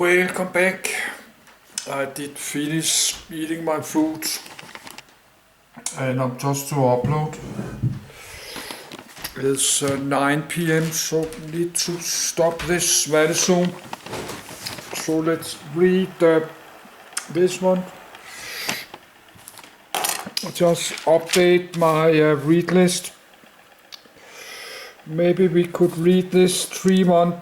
Welcome back. I did finish eating my food and I'm just to upload. It's 9 p.m. so need to stop this very soon. So let's read this one. Just update my read list. Maybe we could read this 3-month.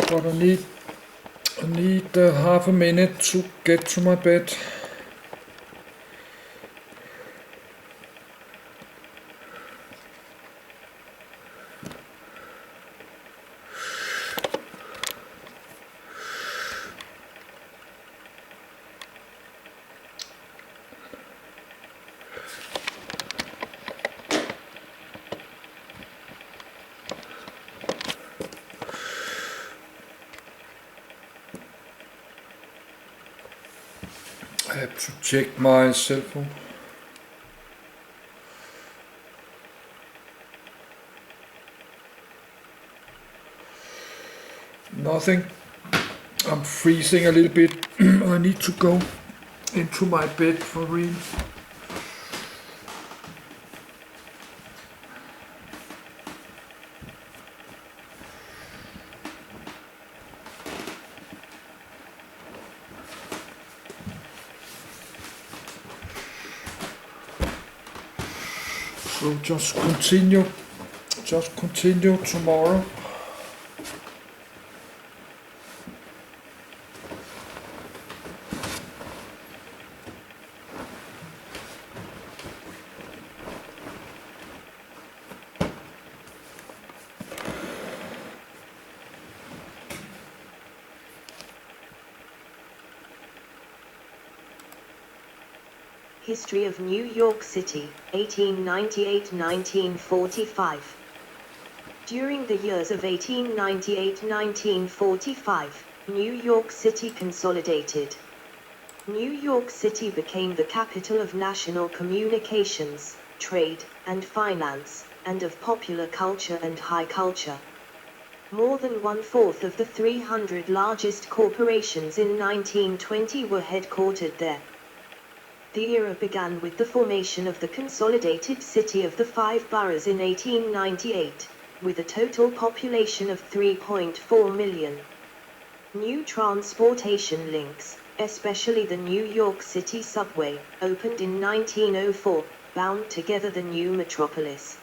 But I need half a minute to get to my bed. I have to check my cell phone. Nothing. I'm freezing a little bit. I need to go into my bed for real. So just continue tomorrow. History of New York City, 1898–1945. During the years of 1898–1945, New York City consolidated. New York City became the capital of national communications, trade, and finance, and of popular culture and high culture. More than 1/4 of the 300 largest corporations in 1920 were headquartered there. The era began with the formation of the consolidated city of the 5 boroughs in 1898, with a total population of 3.4 million. New transportation links, especially the New York City subway, opened in 1904, bound together the new metropolis.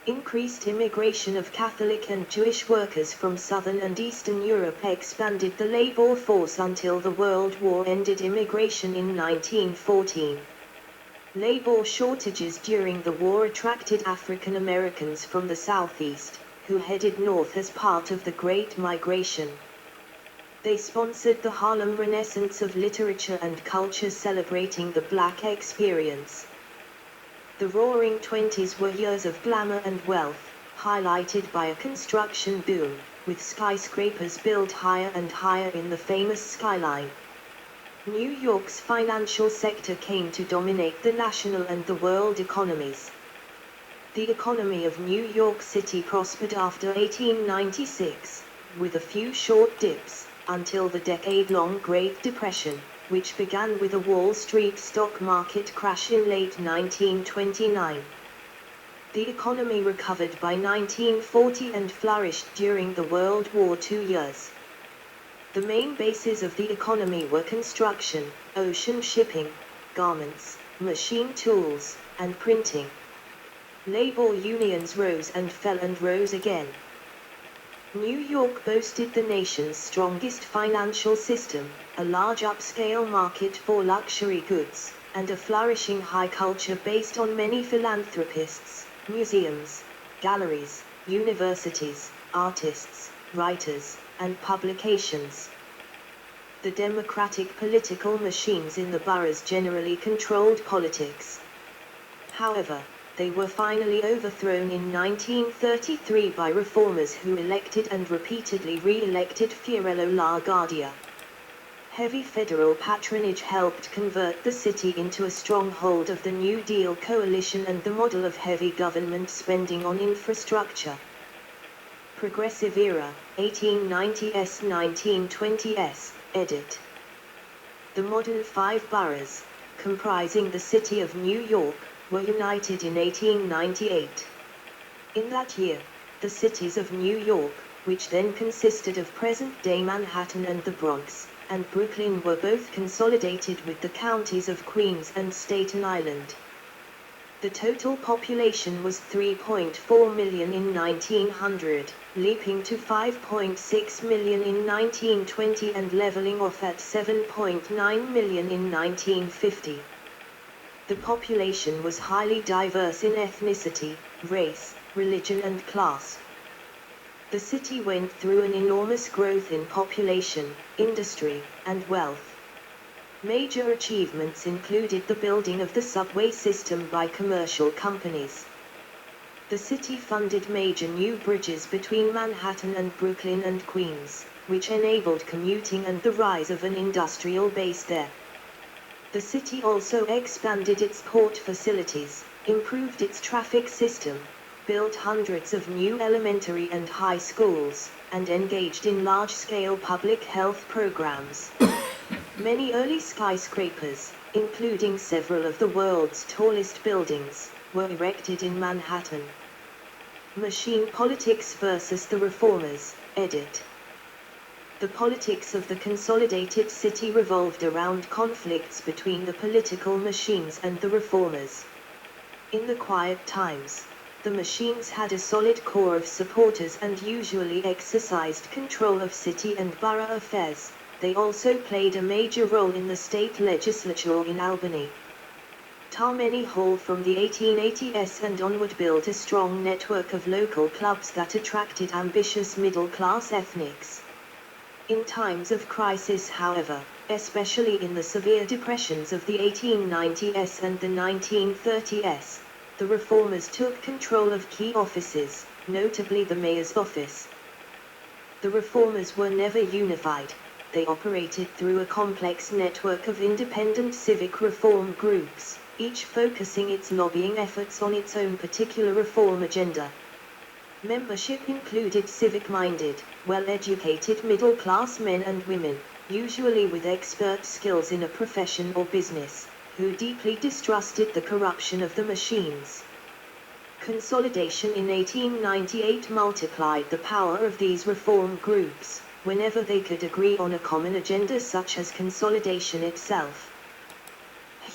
Increased immigration of Catholic and Jewish workers from Southern and Eastern Europe expanded the labor force until the World War ended immigration in 1914. Labor shortages during the war attracted African Americans from the Southeast, who headed north as part of the Great Migration. They sponsored the Harlem Renaissance of literature and culture celebrating the Black experience. The Roaring Twenties were years of glamour and wealth, highlighted by a construction boom, with skyscrapers built higher and higher in the famous skyline. New York's financial sector came to dominate the national and the world economies. The economy of New York City prospered after 1896, with a few short dips, until the decade-long Great Depression, which began with a Wall Street stock market crash in late 1929. The economy recovered by 1940 and flourished during the World War II years. The main bases of the economy were construction, ocean shipping, garments, machine tools, and printing. Labor unions rose and fell and rose again. New York boasted the nation's strongest financial system, a large upscale market for luxury goods, and a flourishing high culture based on many philanthropists, museums, galleries, universities, artists, writers, and publications. The democratic political machines in the boroughs generally controlled politics. However, they were finally overthrown in 1933 by reformers who elected and repeatedly re-elected Fiorello LaGuardia. Heavy federal patronage helped convert the city into a stronghold of the New Deal coalition and the model of heavy government spending on infrastructure. Progressive Era, 1890s-1920s, edit. The modern 5 boroughs, comprising the city of New York, were united in 1898. In that year, the cities of New York, which then consisted of present-day Manhattan and the Bronx, and Brooklyn were both consolidated with the counties of Queens and Staten Island. The total population was 3.4 million in 1900, leaping to 5.6 million in 1920 and leveling off at 7.9 million in 1950. The population was highly diverse in ethnicity, race, religion and class. The city went through an enormous growth in population, industry, and wealth. Major achievements included the building of the subway system by commercial companies. The city funded major new bridges between Manhattan and Brooklyn and Queens, which enabled commuting and the rise of an industrial base there. The city also expanded its port facilities, improved its traffic system, built hundreds of new elementary and high schools, and engaged in large-scale public health programs. Many early skyscrapers, including several of the world's tallest buildings, were erected in Manhattan. Machine Politics versus the Reformers, edit. The politics of the consolidated city revolved around conflicts between the political machines and the reformers. In the quiet times, the machines had a solid core of supporters and usually exercised control of city and borough affairs. They also played a major role in the state legislature in Albany. Tammany Hall from the 1880s and onward built a strong network of local clubs that attracted ambitious middle-class ethnics. In times of crisis, however, especially in the severe depressions of the 1890s and the 1930s, the reformers took control of key offices, notably the mayor's office. The reformers were never unified. They operated through a complex network of independent civic reform groups, each focusing its lobbying efforts on its own particular reform agenda. Membership included civic-minded, well-educated middle-class men and women, usually with expert skills in a profession or business, who deeply distrusted the corruption of the machines. Consolidation in 1898 multiplied the power of these reform groups, whenever they could agree on a common agenda such as consolidation itself.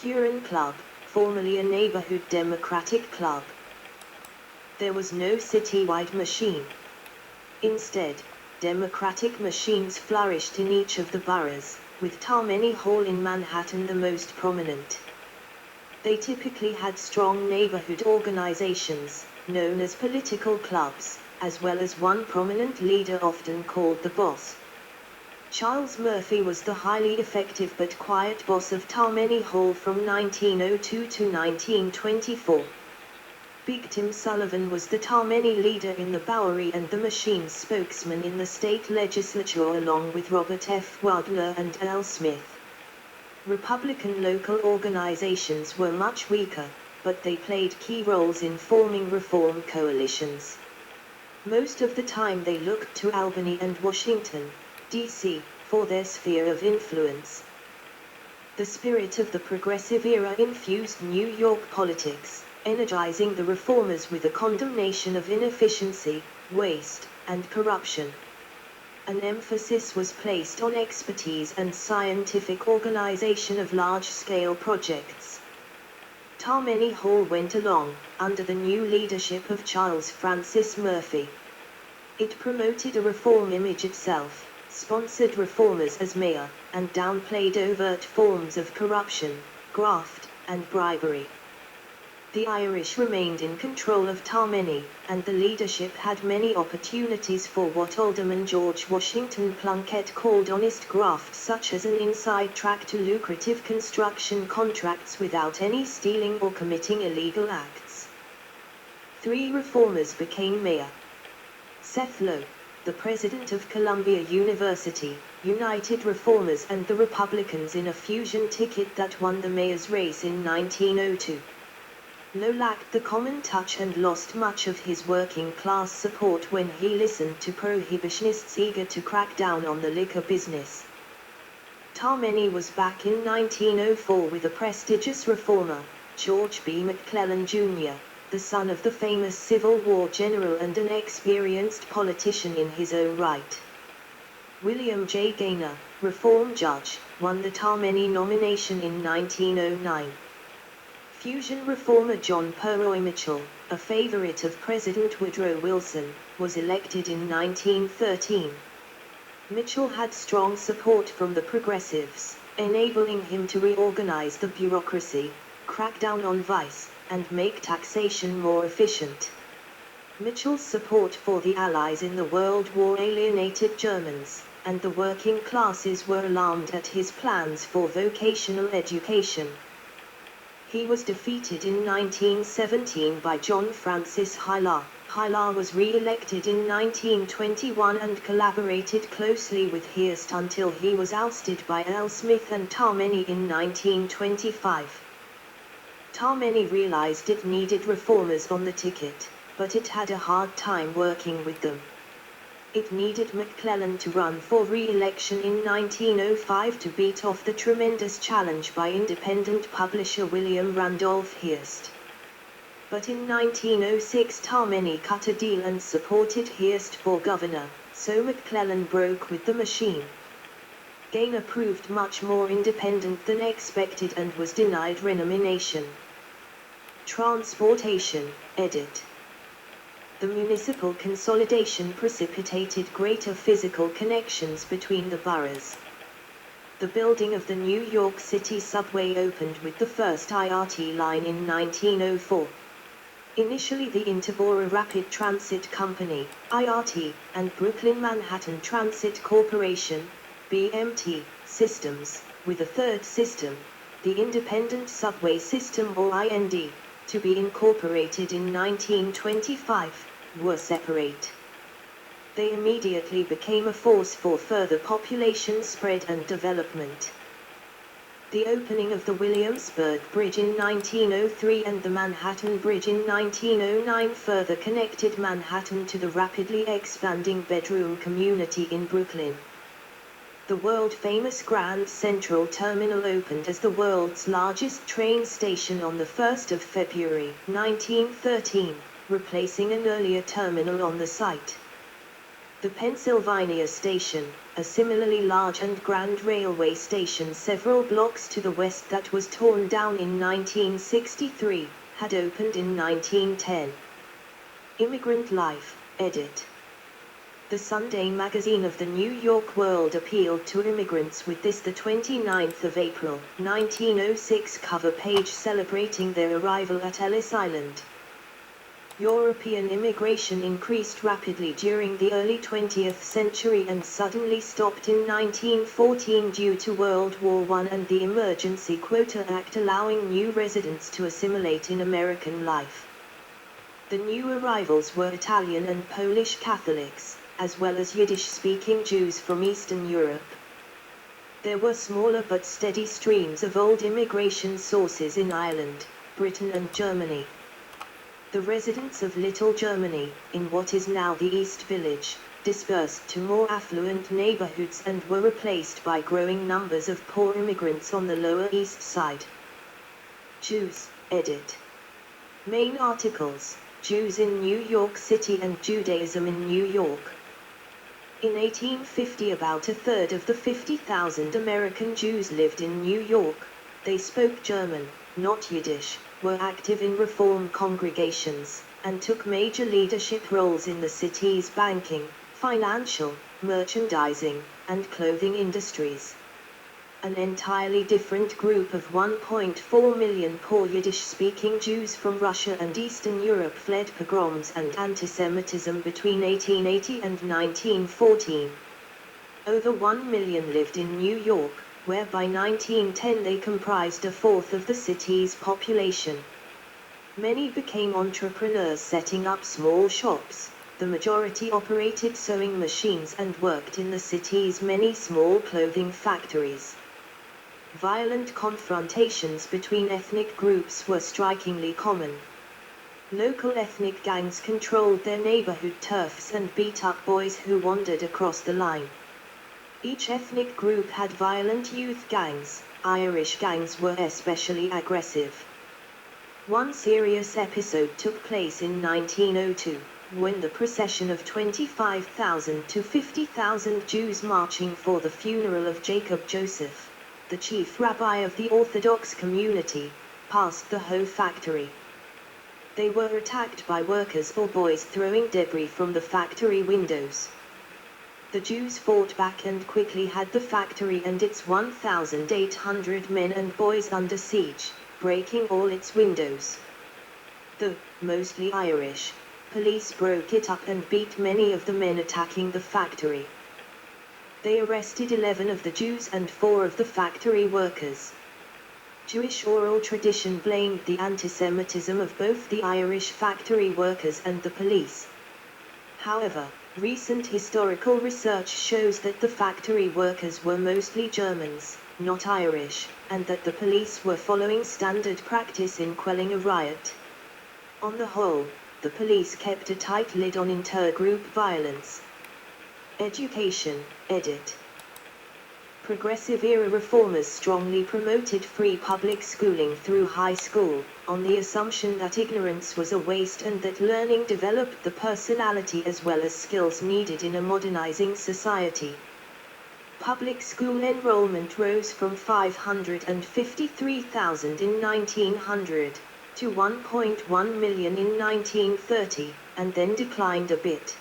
Huron Club, formerly a neighborhood Democratic club. There was no citywide machine. Instead, Democratic machines flourished in each of the boroughs, with Tammany Hall in Manhattan the most prominent. They typically had strong neighborhood organizations, known as political clubs, as well as one prominent leader often called the boss. Charles Murphy was the highly effective but quiet boss of Tammany Hall from 1902 to 1924. Big Tim Sullivan was the Tammany leader in the Bowery and the Machine's spokesman in the state legislature along with Robert F. Wagner and L. Smith. Republican local organizations were much weaker, but they played key roles in forming reform coalitions. Most of the time they looked to Albany and Washington, D.C., for their sphere of influence. The spirit of the Progressive Era infused New York politics, energizing the reformers with a condemnation of inefficiency, waste, and corruption. An emphasis was placed on expertise and scientific organization of large-scale projects. Tammany Hall went along, under the new leadership of Charles Francis Murphy. It promoted a reform image itself, sponsored reformers as mayor, and downplayed overt forms of corruption, graft, and bribery. The Irish remained in control of Tammany, and the leadership had many opportunities for what Alderman George Washington Plunkett called honest graft, such as an inside track to lucrative construction contracts without any stealing or committing illegal acts. 3 reformers became mayor. Seth Low, the president of Columbia University, united reformers and the Republicans in a fusion ticket that won the mayor's race in 1902. Lowe lacked the common touch and lost much of his working class support when he listened to prohibitionists eager to crack down on the liquor business. Tammany was back in 1904 with a prestigious reformer, George B. McClellan Jr., the son of the famous Civil War general and an experienced politician in his own right. William J. Gaynor, reform judge, won the Tammany nomination in 1909. Fusion reformer John Purroy Mitchell, a favorite of President Woodrow Wilson, was elected in 1913. Mitchell had strong support from the progressives, enabling him to reorganize the bureaucracy, crack down on vice, and make taxation more efficient. Mitchell's support for the Allies in the World War alienated Germans, and the working classes were alarmed at his plans for vocational education. He was defeated in 1917 by John Francis Hylar. Hylar was re-elected in 1921 and collaborated closely with Hearst until he was ousted by L. Smith and Tammany in 1925. Tammany realized it needed reformers on the ticket, but it had a hard time working with them. It needed McClellan to run for re-election in 1905 to beat off the tremendous challenge by independent publisher William Randolph Hearst. But in 1906 Tammany cut a deal and supported Hearst for governor, so McClellan broke with the machine. Gaynor proved much more independent than expected and was denied renomination. Transportation, edit. The municipal consolidation precipitated greater physical connections between the boroughs. The building of the New York City subway opened with the first IRT line in 1904. Initially the Interborough Rapid Transit Company, IRT, and Brooklyn Manhattan Transit Corporation, BMT, systems, with a third system, the Independent Subway System or IND, to be incorporated in 1925, were separate. They immediately became a force for further population spread and development. The opening of the Williamsburg Bridge in 1903 and the Manhattan Bridge in 1909 further connected Manhattan to the rapidly expanding bedroom community in Brooklyn. The world-famous Grand Central Terminal opened as the world's largest train station on the 1st of February, 1913, replacing an earlier terminal on the site. The Pennsylvania Station, a similarly large and grand railway station several blocks to the west that was torn down in 1963, had opened in 1910. Immigrant Life, edit. The Sunday magazine of the New York World appealed to immigrants with this the 29th of April, 1906 cover page celebrating their arrival at Ellis Island. European immigration increased rapidly during the early 20th century and suddenly stopped in 1914 due to World War I and the Emergency Quota Act allowing new residents to assimilate in American life. The new arrivals were Italian and Polish Catholics, as well as Yiddish-speaking Jews from Eastern Europe. There were smaller but steady streams of old immigration sources in Ireland, Britain and Germany. The residents of Little Germany, in what is now the East Village, dispersed to more affluent neighborhoods and were replaced by growing numbers of poor immigrants on the Lower East Side. Jews, edit. Main articles, Jews in New York City and Judaism in New York. In 1850 about a third of the 50,000 American Jews lived in New York. They spoke German, not Yiddish, were active in reform congregations, and took major leadership roles in the city's banking, financial, merchandising, and clothing industries. An entirely different group of 1.4 million poor Yiddish-speaking Jews from Russia and Eastern Europe fled pogroms and anti-Semitism between 1880 and 1914. Over 1 million lived in New York, where by 1910 they comprised a fourth of the city's population. Many became entrepreneurs setting up small shops. The majority operated sewing machines and worked in the city's many small clothing factories. Violent confrontations between ethnic groups were strikingly common. Local ethnic gangs controlled their neighborhood turfs and beat up boys who wandered across the line. Each ethnic group had violent youth gangs. Irish gangs were especially aggressive. One serious episode took place in 1902, when the procession of 25,000 to 50,000 Jews marching for the funeral of Jacob Joseph, the chief rabbi of the Orthodox community, passed the Hoe factory. They were attacked by workers or boys throwing debris from the factory windows. The Jews fought back and quickly had the factory and its 1,800 men and boys under siege, breaking all its windows. The, mostly Irish, police broke it up and beat many of the men attacking the factory. They arrested 11 of the Jews and 4 of the factory workers. Jewish oral tradition blamed the anti-Semitism of both the Irish factory workers and the police. However, recent historical research shows that the factory workers were mostly Germans, not Irish, and that the police were following standard practice in quelling a riot. On the whole, the police kept a tight lid on intergroup violence. Education, edit. Progressive-era reformers strongly promoted free public schooling through high school, on the assumption that ignorance was a waste and that learning developed the personality as well as skills needed in a modernizing society. Public school enrollment rose from 553,000 in 1900 to 1.1 million in 1930, and then declined a bit.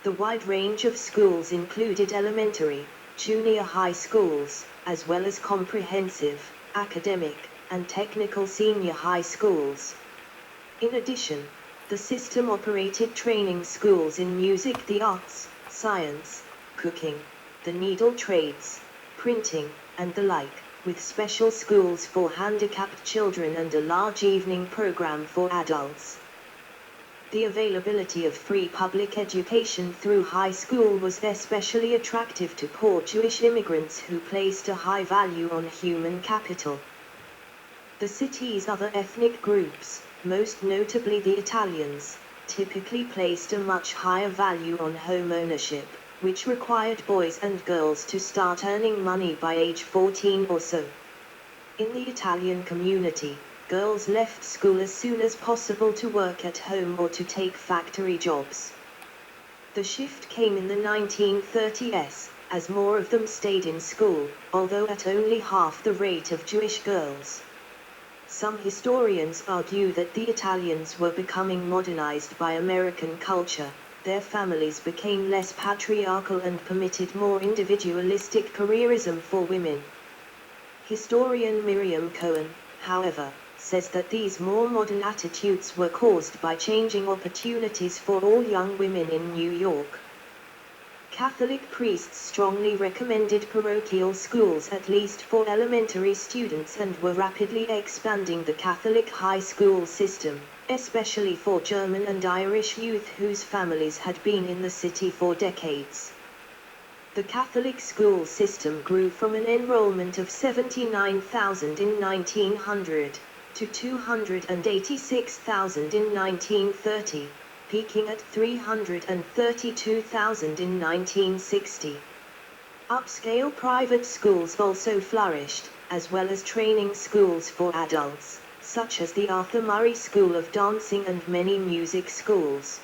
The wide range of schools included elementary, junior high schools, as well as comprehensive, academic, and technical senior high schools. In addition, the system operated training schools in music, the arts, science, cooking, the needle trades, printing, and the like, with special schools for handicapped children and a large evening program for adults. The availability of free public education through high school was especially attractive to poor Jewish immigrants who placed a high value on human capital. The city's other ethnic groups, most notably the Italians, typically placed a much higher value on home ownership, which required boys and girls to start earning money by age 14 or so. In the Italian community, girls left school as soon as possible to work at home or to take factory jobs. The shift came in the 1930s, as more of them stayed in school, although at only half the rate of Jewish girls. Some historians argue that the Italians were becoming modernized by American culture. Their families became less patriarchal and permitted more individualistic careerism for women. Historian Miriam Cohen, however, says that these more modern attitudes were caused by changing opportunities for all young women in New York. Catholic priests strongly recommended parochial schools at least for elementary students and were rapidly expanding the Catholic high school system, especially for German and Irish youth whose families had been in the city for decades. The Catholic school system grew from an enrollment of 79,000 in 1900 to 286,000 in 1930, peaking at 332,000 in 1960. Upscale private schools also flourished, as well as training schools for adults, such as the Arthur Murray School of Dancing and many music schools.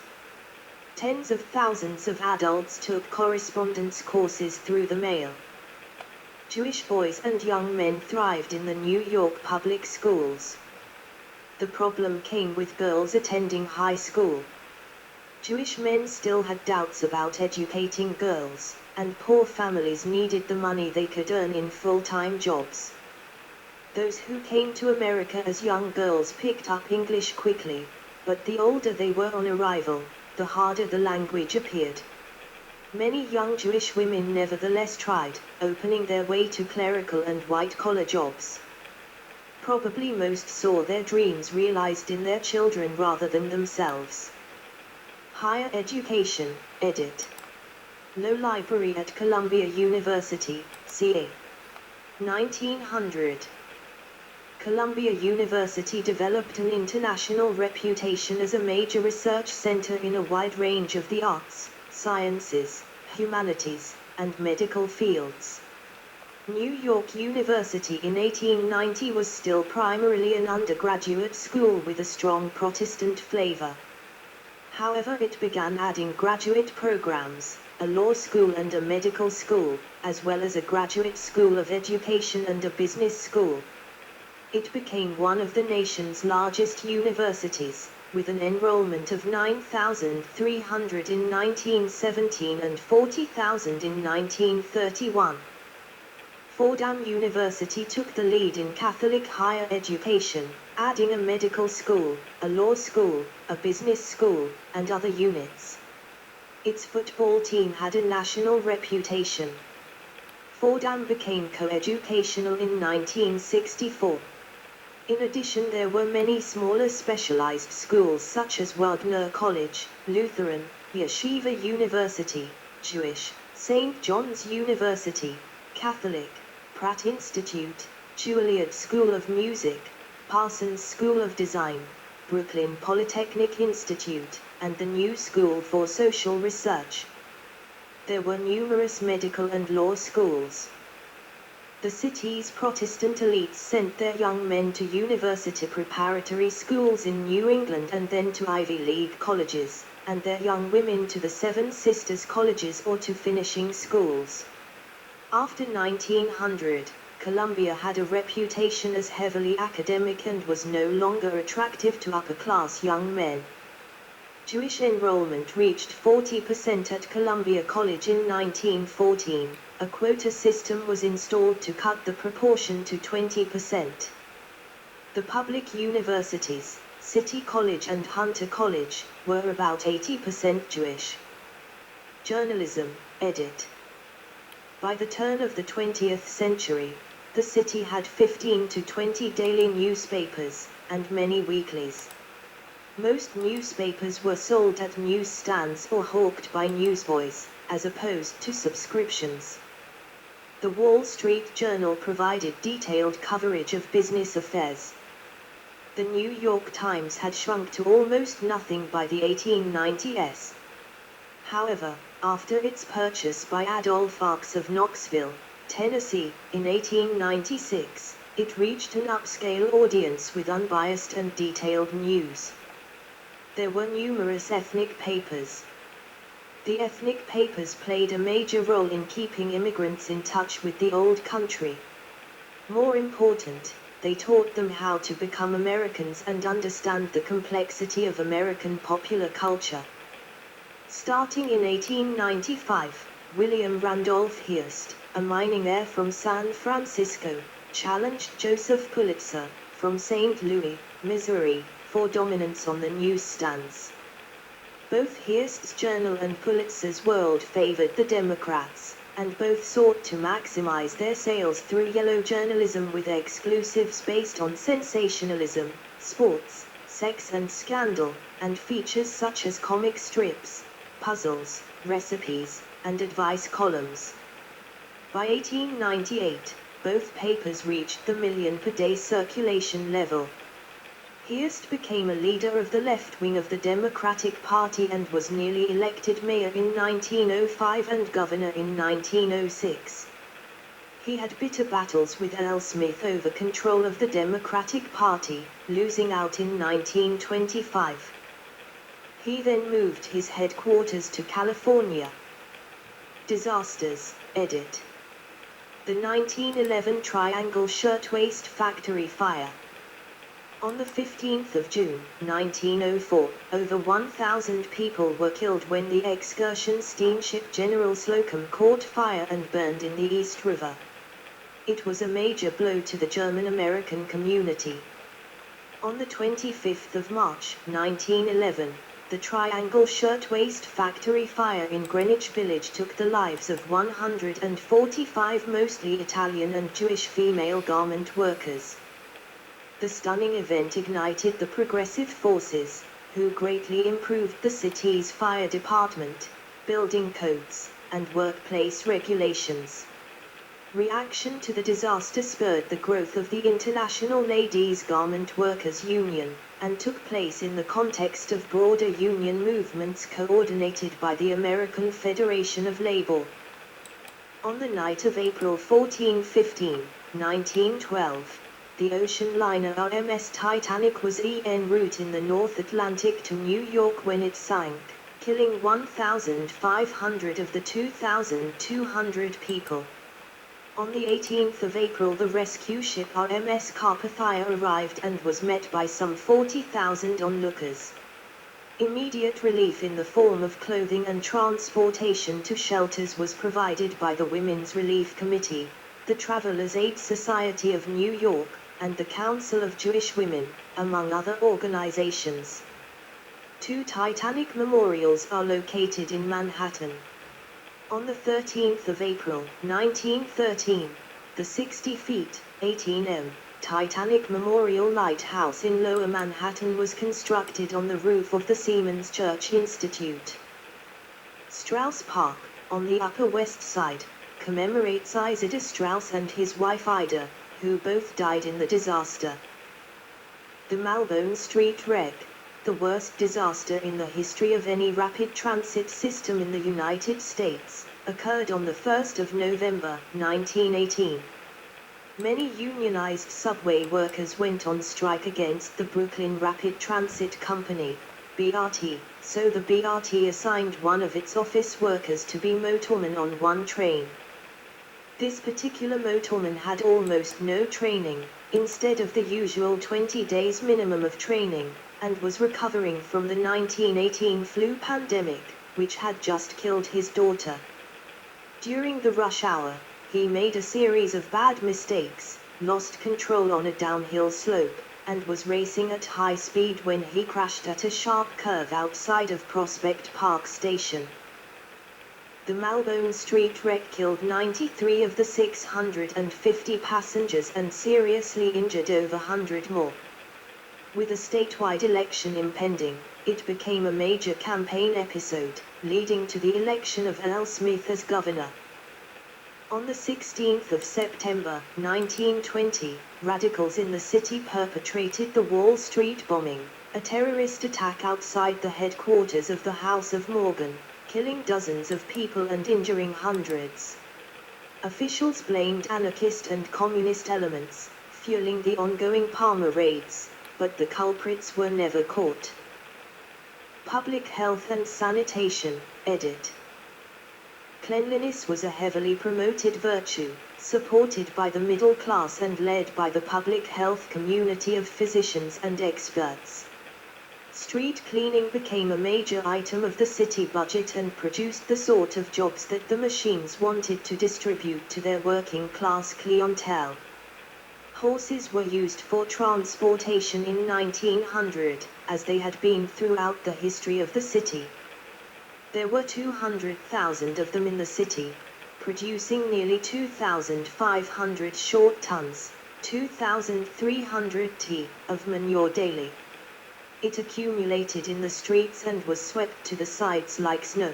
Tens of thousands of adults took correspondence courses through the mail. Jewish boys and young men thrived in the New York public schools. The problem came with girls attending high school. Jewish men still had doubts about educating girls, and poor families needed the money they could earn in full-time jobs. Those who came to America as young girls picked up English quickly, but the older they were on arrival, the harder the language appeared. Many young Jewish women nevertheless tried, opening their way to clerical and white-collar jobs. Probably most saw their dreams realized in their children rather than themselves. Higher education, edit. No library at Columbia University, CA. 1900. Columbia University developed an international reputation as a major research center in a wide range of the arts, sciences, humanities, and medical fields. New York University in 1890 was still primarily an undergraduate school with a strong Protestant flavor. However, it began adding graduate programs, a law school and a medical school, as well as a graduate school of education and a business school. It became one of the nation's largest universities, with an enrollment of 9,300 in 1917 and 40,000 in 1931. Fordham University took the lead in Catholic higher education, adding a medical school, a law school, a business school, and other units. Its football team had a national reputation. Fordham became coeducational in 1964. In addition, there were many smaller specialized schools such as Wagner College, Lutheran, Yeshiva University, Jewish, St. John's University, Catholic, Pratt Institute, Juilliard School of Music, Parsons School of Design, Brooklyn Polytechnic Institute, and the New School for Social Research. There were numerous medical and law schools. The city's Protestant elites sent their young men to university preparatory schools in New England and then to Ivy League colleges, and their young women to the Seven Sisters colleges or to finishing schools. After 1900, Columbia had a reputation as heavily academic and was no longer attractive to upper-class young men. Jewish enrollment reached 40% at Columbia College in 1914. A quota system was installed to cut the proportion to 20%. The public universities, City College and Hunter College, were about 80% Jewish. Journalism, edit. By the turn of the 20th century, the city had 15 to 20 daily newspapers, and many weeklies. Most newspapers were sold at newsstands or hawked by newsboys, as opposed to subscriptions. The Wall Street Journal provided detailed coverage of business affairs. The New York Times had shrunk to almost nothing by the 1890s. However, after its purchase by Adolph Arx of Knoxville, Tennessee, in 1896, it reached an upscale audience with unbiased and detailed news. There were numerous ethnic papers. The ethnic papers played a major role in keeping immigrants in touch with the old country. More important, they taught them how to become Americans and understand the complexity of American popular culture. Starting in 1895, William Randolph Hearst, a mining heir from San Francisco, challenged Joseph Pulitzer, from St. Louis, Missouri, for dominance on the newsstands. Both Hearst's Journal and Pulitzer's World favored the Democrats, and both sought to maximize their sales through yellow journalism with exclusives based on sensationalism, sports, sex and scandal, and features such as comic strips, puzzles, recipes, and advice columns. By 1898, both papers reached the million-per-day circulation level. Hearst became a leader of the left wing of the Democratic Party and was nearly elected mayor in 1905 and governor in 1906. He had bitter battles with L. Smith over control of the Democratic Party, losing out in 1925. He then moved his headquarters to California. Disasters, edit. The 1911 Triangle Shirtwaist Factory fire. On the 15th of June, 1904, over 1,000 people were killed when the excursion steamship General Slocum caught fire and burned in the East River. It was a major blow to the German-American community. On the 25th of March, 1911, the Triangle Shirtwaist Factory fire in Greenwich Village took the lives of 145 mostly Italian and Jewish female garment workers. The stunning event ignited the progressive forces, who greatly improved the city's fire department, building codes, and workplace regulations. Reaction to the disaster spurred the growth of the International Ladies Garment Workers Union, and took place in the context of broader union movements coordinated by the American Federation of Labor. On the night of April 14-15, 1912, the ocean liner RMS Titanic was en route in the North Atlantic to New York when it sank, killing 1,500 of the 2,200 people. On the 18th of April, the rescue ship RMS Carpathia arrived and was met by some 40,000 onlookers. Immediate relief in the form of clothing and transportation to shelters was provided by the Women's Relief Committee, the Travelers Aid Society of New York, and the Council of Jewish Women, among other organizations. 2 Titanic memorials are located in Manhattan. On the 13th of April, 1913, the 60 feet, 18 m, Titanic Memorial Lighthouse in Lower Manhattan was constructed on the roof of the Seamen's Church Institute. Strauss Park, on the Upper West Side, commemorates Isidor Strauss and his wife Ida, who both died in the disaster. The Malbone Street wreck, the worst disaster in the history of any rapid transit system in the United States, occurred on the 1st of November, 1918. Many unionized subway workers went on strike against the Brooklyn Rapid Transit Company, BRT, so the BRT assigned one of its office workers to be motorman on one train. This particular motorman had almost no training, instead of the usual 20 days minimum of training, and was recovering from the 1918 flu pandemic, which had just killed his daughter. During the rush hour, he made a series of bad mistakes, lost control on a downhill slope, and was racing at high speed when he crashed at a sharp curve outside of Prospect Park Station. The Malbone Street wreck killed 93 of the 650 passengers and seriously injured over 100 more. With a statewide election impending, it became a major campaign episode, leading to the election of L. Smith as governor. On the 16th of September, 1920, radicals in the city perpetrated the Wall Street bombing, a terrorist attack outside the headquarters of the House of Morgan, killing dozens of people and injuring hundreds. Officials blamed anarchist and communist elements, fueling the ongoing Palmer raids, but the culprits were never caught. Public Health and Sanitation, edit. Cleanliness was a heavily promoted virtue, supported by the middle class and led by the public health community of physicians and experts. Street cleaning became a major item of the city budget and produced the sort of jobs that the machines wanted to distribute to their working class clientele. Horses were used for transportation in 1900, as they had been throughout the history of the city. There were 200,000 of them in the city, producing nearly 2,500 short tons, 2,300 t, of manure daily. It accumulated in the streets and was swept to the sides like snow.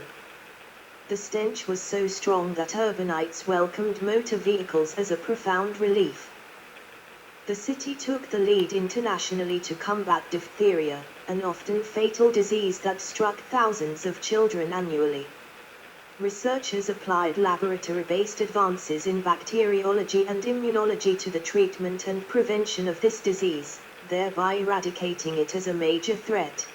The stench was so strong that urbanites welcomed motor vehicles as a profound relief. The city took the lead internationally to combat diphtheria, an often fatal disease that struck thousands of children annually. Researchers applied laboratory-based advances in bacteriology and immunology to the treatment and prevention of this disease, thereby eradicating it as a major threat.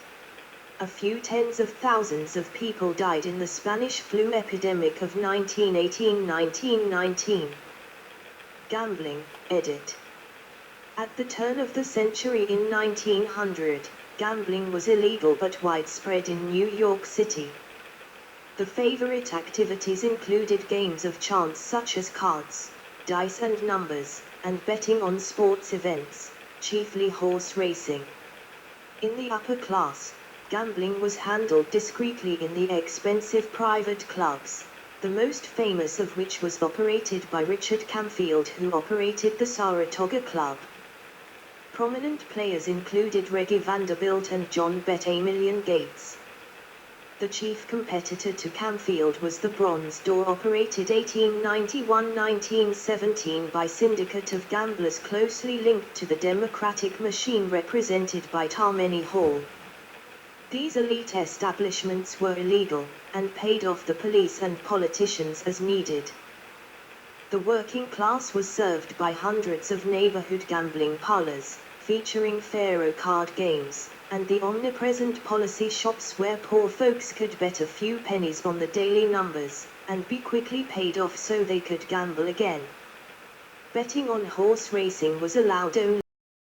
A few tens of thousands of people died in the Spanish flu epidemic of 1918-1919. Gambling, edit. At the turn of the century in 1900, gambling was illegal but widespread in New York City. The favorite activities included games of chance such as cards, dice and numbers, and betting on sports events, chiefly horse racing. In the upper class, gambling was handled discreetly in the expensive private clubs, the most famous of which was operated by Richard Camfield, who operated the Saratoga Club. Prominent players included Reggie Vanderbilt and John Bet-A-Million Gates. The chief competitor to Camfield was the Bronze Door, operated 1891-1917 by syndicate of gamblers closely linked to the democratic machine represented by Tammany Hall. These elite establishments were illegal, and paid off the police and politicians as needed. The working class was served by hundreds of neighborhood gambling parlors, featuring faro card games, and the omnipresent policy shops where poor folks could bet a few pennies on the daily numbers, and be quickly paid off so they could gamble again. Betting on horse racing was allowed only